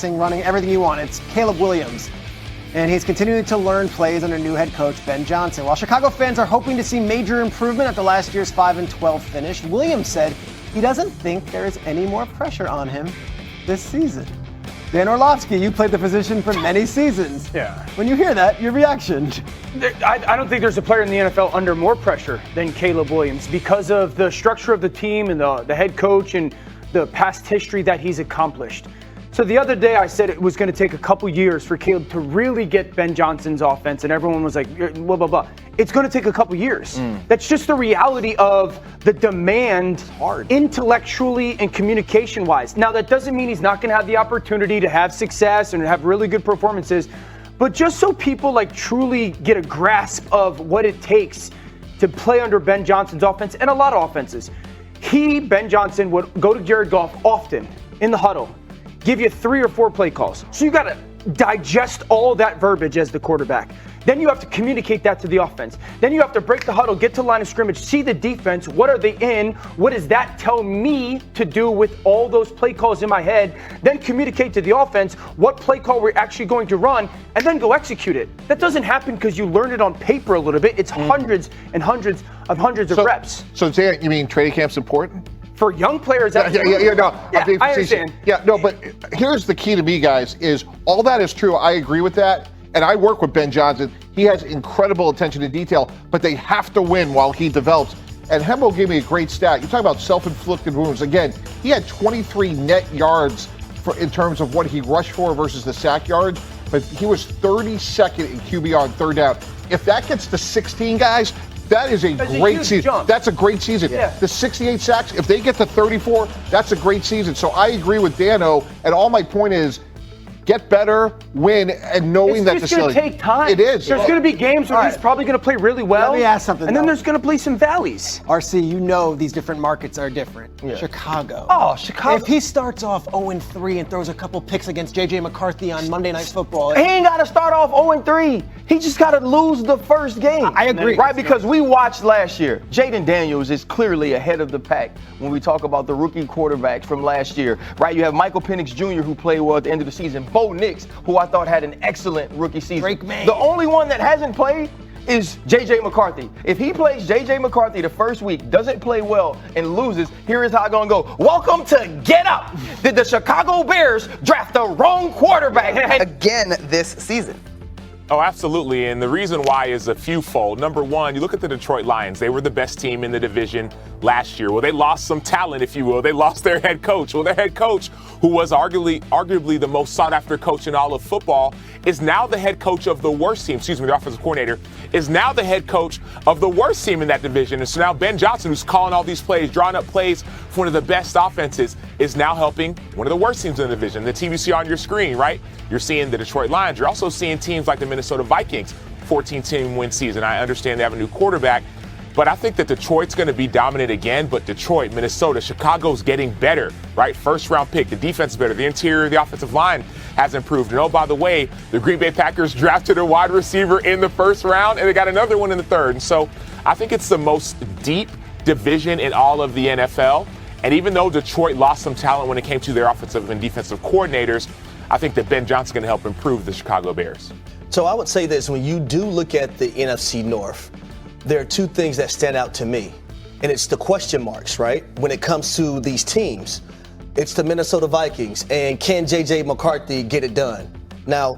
running everything you want. It's Caleb Williams. And he's continuing to learn plays under new head coach Ben Johnson. While Chicago fans are hoping to see major improvement after last year's 5-12 finish, Williams said he doesn't think there is any more pressure on him this season. Dan Orlovsky, you played the position for many seasons. Yeah. When you hear that, your reaction? I don't think there's a player in the NFL under more pressure than Caleb Williams because of the structure of the team and the head coach and the past history that he's accomplished. So the other day I said it was going to take a couple years for Caleb to really get Ben Johnson's offense, and everyone was like, blah, blah, blah. It's going to take a couple years. That's just the reality of the demand intellectually and communication-wise. Now, that doesn't mean he's not going to have the opportunity to have success and have really good performances, but just so people truly get a grasp of what it takes to play under Ben Johnson's offense and a lot of offenses. Ben Johnson, would go to Jared Goff often in the huddle, give you 3 or 4 play calls. So you got to digest all that verbiage as the quarterback. Then you have to communicate that to the offense. Then you have to break the huddle, get to line of scrimmage, see the defense. What are they in? What does that tell me to do with all those play calls in my head? Then communicate to the offense what play call we're actually going to run, and then go execute it. That doesn't happen because you learn it on paper a little bit. It's hundreds and hundreds of reps. So, Dan, you mean training camp's important? For young players, I understand. But here's the key to me, guys, is all that is true. I agree with that. And I work with Ben Johnson. He has incredible attention to detail, but they have to win while he develops. And Hembo gave me a great stat. You talk about self-inflicted wounds. Again, he had 23 net yards in terms of what he rushed for versus the sack yards, but he was 32nd in QB on third down. If that gets to 16, guys, that's a great season. Jump. That's a great season. Yeah. The 68 sacks, if they get to 34, that's a great season. So I agree with Dano, and all my point is get better, win, and knowing that it's going to take time. It is. There's going to be games where he's probably going to play really well. Let me ask something. And then there's going to be some valleys. RC, you know these different markets are different. Yeah. Chicago. Oh, Chicago. If he starts off 0-3 and throws a couple picks against J.J. McCarthy on Monday Night Football. He ain't got to start off 0-3. He just got to lose the first game. I agree. Right, because we watched last year. Jayden Daniels is clearly ahead of the pack when we talk about the rookie quarterbacks from last year. Right, you have Michael Penix Jr., who played well at the end of the season. Bo Nix, who I thought had an excellent rookie season. Drake May. The only one that hasn't played is J.J. McCarthy. If he plays J.J. McCarthy the first week, doesn't play well, and loses, here is how it's going to go. Welcome to Get Up. Did the Chicago Bears draft the wrong quarterback again this season? Oh, absolutely. And the reason why is a fewfold. Number one, you look at the Detroit Lions. They were the best team in the division last year. Well, they lost some talent, if you will. They lost their head coach. Well, their head coach, who was arguably the most sought-after coach in all of football, is now the head coach of the worst team. The offensive coordinator is now the head coach of the worst team in that division. And so now Ben Johnson, who's calling all these plays, drawing up plays for one of the best offenses, is now helping one of the worst teams in the division. The team you see on your screen, right? You're seeing the Detroit Lions. You're also seeing teams like the Minnesota Vikings, 14-team win season. I understand they have a new quarterback, but I think that Detroit's going to be dominant again. But Detroit, Minnesota, Chicago's getting better, right? First-round pick. The defense is better. The interior, the offensive line has improved. And oh, by the way, the Green Bay Packers drafted a wide receiver in the first round, and they got another one in the third. And so I think it's the most deep division in all of the NFL. And even though Detroit lost some talent when it came to their offensive and defensive coordinators, I think that Ben Johnson's going to help improve the Chicago Bears. So I would say this, when you do look at the NFC North, there are two things that stand out to me, and it's the question marks, right? When it comes to these teams, it's the Minnesota Vikings, and can J.J. McCarthy get it done? Now,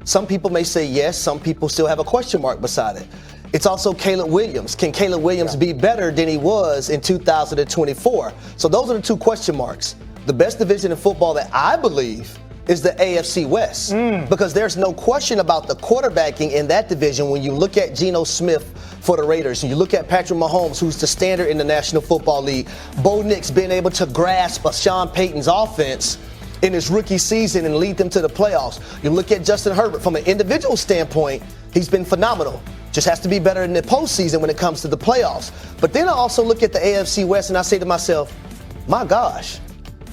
some people may say yes, some people still have a question mark beside it. It's also Caleb Williams. Can Caleb Williams be better than he was in 2024? So those are the two question marks. The best division in football that I believe is the AFC West, because there's no question about the quarterbacking in that division. When you look at Geno Smith for the Raiders, and you look at Patrick Mahomes, who's the standard in the National Football League, Bo Nix being able to grasp a Sean Payton's offense in his rookie season and lead them to the playoffs. You look at Justin Herbert from an individual standpoint, he's been phenomenal. Just has to be better in the postseason when it comes to the playoffs. But then I also look at the AFC West and I say to myself, my gosh,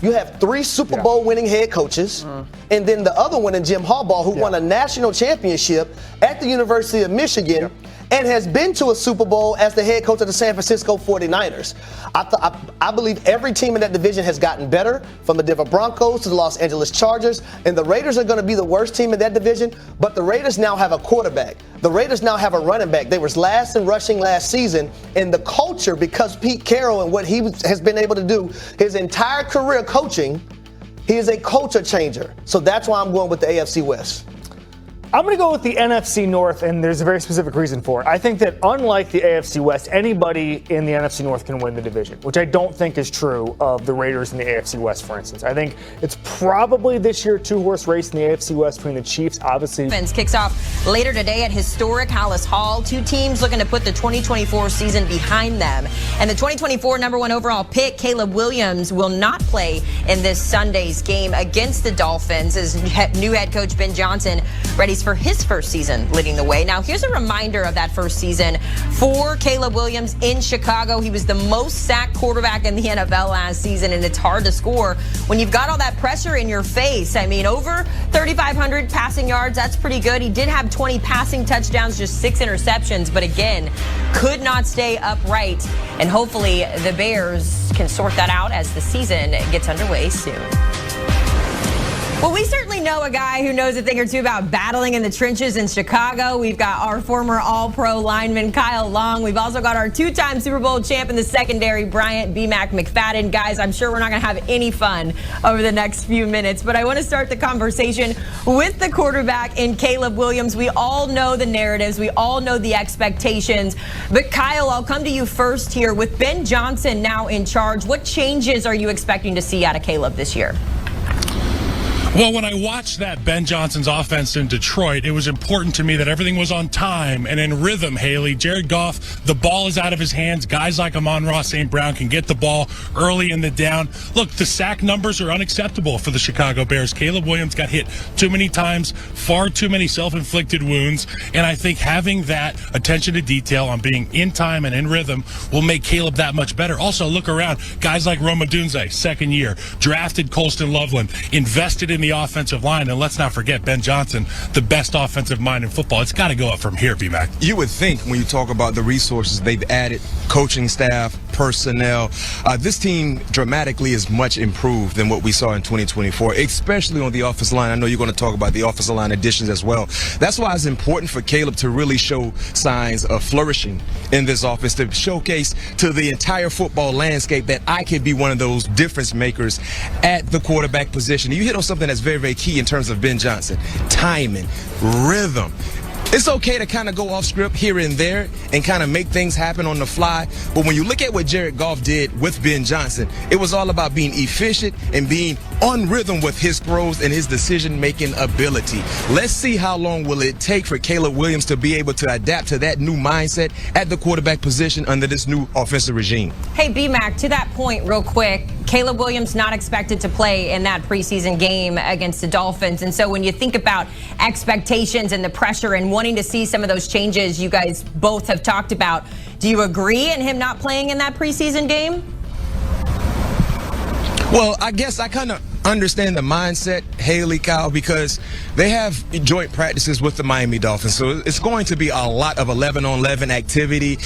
you have 3 Super Bowl winning head coaches, and then the other one in Jim Harbaugh, who won a national championship at the University of Michigan and has been to a Super Bowl as the head coach of the San Francisco 49ers. I believe every team in that division has gotten better, from the Denver Broncos to the Los Angeles Chargers, and the Raiders are going to be the worst team in that division, but the Raiders now have a quarterback. The Raiders now have a running back. They were last in rushing last season, and the culture, because Pete Carroll and what he has been able to do his entire career coaching, he is a culture changer. So that's why I'm going with the AFC West. I'm going to go with the NFC North, and there's a very specific reason for it. I think that unlike the AFC West, anybody in the NFC North can win the division, which I don't think is true of the Raiders in the AFC West, for instance. I think it's probably this year a two-horse race in the AFC West between the Chiefs, obviously. Dolphins kicks off later today at historic Hallis Hall. Two teams looking to put the 2024 season behind them. And the 2024 number one overall pick, Caleb Williams, will not play in this Sunday's game against the Dolphins as new head coach Ben Johnson readies for his first season leading the way. Now, here's a reminder of that first season for Caleb Williams in Chicago. He was the most sacked quarterback in the NFL last season, and it's hard to score when you've got all that pressure in your face. I mean, over 3,500 passing yards, that's pretty good. He did have 20 passing touchdowns, just 6 interceptions, but again, could not stay upright. And hopefully the Bears can sort that out as the season gets underway soon. Well, we certainly know a guy who knows a thing or two about battling in the trenches in Chicago. We've got our former All-Pro lineman, Kyle Long. We've also got our two-time Super Bowl champ in the secondary, Bryant B-Mac McFadden. Guys, I'm sure we're not going to have any fun over the next few minutes, but I want to start the conversation with the quarterback in Caleb Williams. We all know the narratives. We all know the expectations. But Kyle, I'll come to you first here. With Ben Johnson now in charge, what changes are you expecting to see out of Caleb this year? Well, when I watched that Ben Johnson's offense in Detroit, it was important to me that everything was on time and in rhythm, Haley. Jared Goff, the ball is out of his hands. Guys like Amon-Ra St. Brown can get the ball early in the down. Look, the sack numbers are unacceptable for the Chicago Bears. Caleb Williams got hit too many times, far too many self-inflicted wounds, and I think having that attention to detail on being in time and in rhythm will make Caleb that much better. Also, look around. Guys like Rome Odunze, second year, drafted Colston Loveland, invested in the offensive line, and let's not forget Ben Johnson, the best offensive mind in football. It's got to go up from here, B-Mac. You would think when you talk about the resources they've added, coaching staff, personnel, this team dramatically is much improved than what we saw in 2024, especially on the offensive line. I know you're going to talk about the offensive line additions as well. That's why it's important for Caleb to really show signs of flourishing in this offense, to showcase to the entire football landscape that I could be one of those difference makers at the quarterback position. You hit on something that's very, very key in terms of Ben Johnson: timing, rhythm. It's okay to kind of go off script here and there and kind of make things happen on the fly. But when you look at what Jared Goff did with Ben Johnson, it was all about being efficient and being on rhythm with his throws and his decision-making ability. Let's see how long will it take for Caleb Williams to be able to adapt to that new mindset at the quarterback position under this new offensive regime. Hey, B-Mac, to that point real quick, Caleb Williams not expected to play in that preseason game against the Dolphins. And so when you think about expectations and the pressure and wanting to see some of those changes you guys both have talked about, do you agree in him not playing in that preseason game? Well, I guess I kind of understand the mindset, Haley, Kyle, because they have joint practices with the Miami Dolphins. So it's going to be a lot of 11-on-11 activity,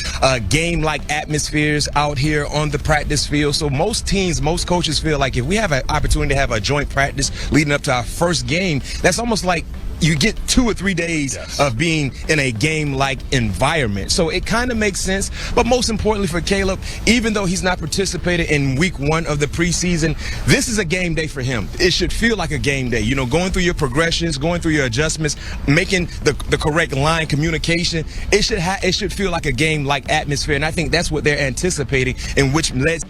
game-like atmospheres out here on the practice field. So most teams, most coaches feel like if we have an opportunity to have a joint practice leading up to our first game, that's almost like you get 2 or 3 days of being in a game-like environment. So it kind of makes sense. But most importantly for Caleb, even though he's not participating in week 1 of the preseason, this is a game day for him. It should feel like a game day. You know, going through your progressions, going through your adjustments, making the correct line communication. It should feel like a game-like atmosphere. And I think that's what they're anticipating, in which led